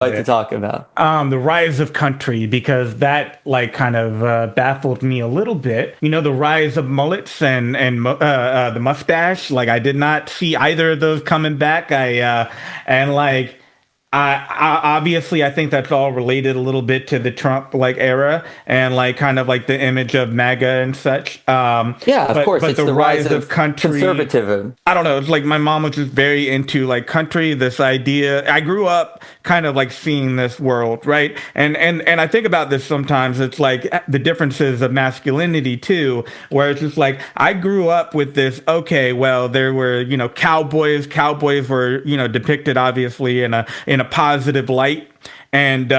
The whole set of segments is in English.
like to talk about. The rise of country, because that like kind of baffled me a little bit. You know, the rise of mullets and the mustache. Like I did not see either of those coming back. And like obviously I think that's all related a little bit to the Trump like era and like kind of like the image of MAGA and such. Yeah, of course, But it's the the rise rise of of country. conservatism. I don't know. It's like my mom was just very into like country. This idea. I grew up kind of like seeing this world, right? And I think about this sometimes. It's like the differences of masculinity too, where it's just like I grew up with this. Okay, well, there were cowboys. Cowboys were depicted obviously in a positive light, and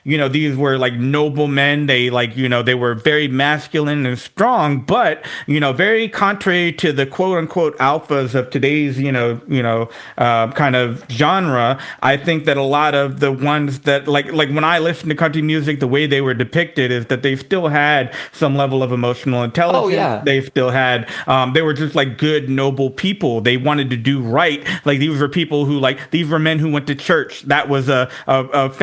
these were like noble men. They like they were very masculine and strong, but very contrary to the quote unquote alphas of today's kind of genre. I think that a lot of the ones that like when I listen to country music, the way they were depicted is that they still had some level of emotional Oh intelligence. yeah. They still had they were just like good noble people. They wanted to do right. Like these were people who like these were men who went to church. That was a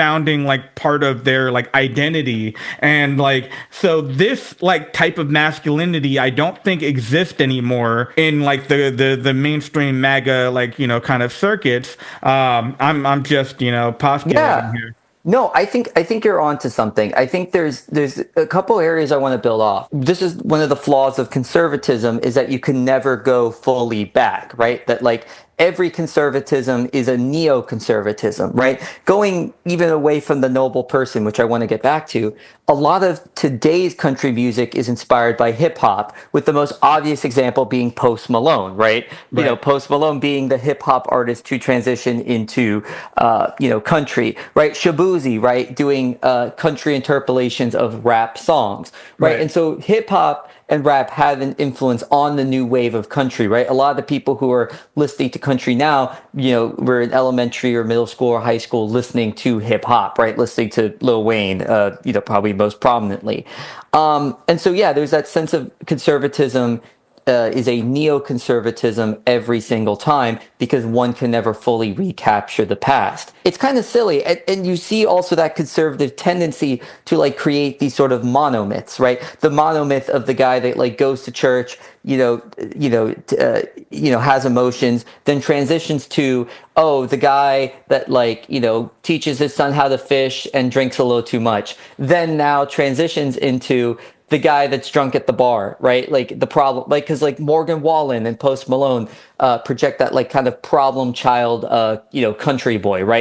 founding like part of their like identity. And like so this like type of masculinity I don't think exists anymore in like the mainstream MAGA like kind of circuits. I'm just postulating Yeah. here. No, I think you're onto something. I think there's a couple areas I want to build off. This is one of the flaws of conservatism is that you can never go fully back, right? That like every conservatism is a neoconservatism, right? Going even away from the noble person, which I want to get back to. A lot of today's country music is inspired by hip hop, with the most obvious example being Post Malone, right? Right. Post Malone being the hip hop artist to transition into, country, right? Shabuzi, right? Doing country interpolations of rap songs, right? Right. And so hip hop and rap have an influence on the new wave of country, right? A lot of the people who are listening to country now, were in elementary or middle school or high school listening to hip hop, right? Listening to Lil Wayne, probably most prominently. And so, yeah, there's that sense of conservatism is a neoconservatism every single time because one can never fully recapture the past. It's kind of silly. And you see also that conservative tendency to like create these sort of monomyths, right? The monomyth of the guy that like goes to church, has emotions, then transitions to, oh, the guy that like, teaches his son how to fish and drinks a little too much. Then now transitions into the guy that's drunk at the bar, right? Like the problem, like, cause like Morgan Wallen and Post Malone project that like kind of problem child, country boy, right?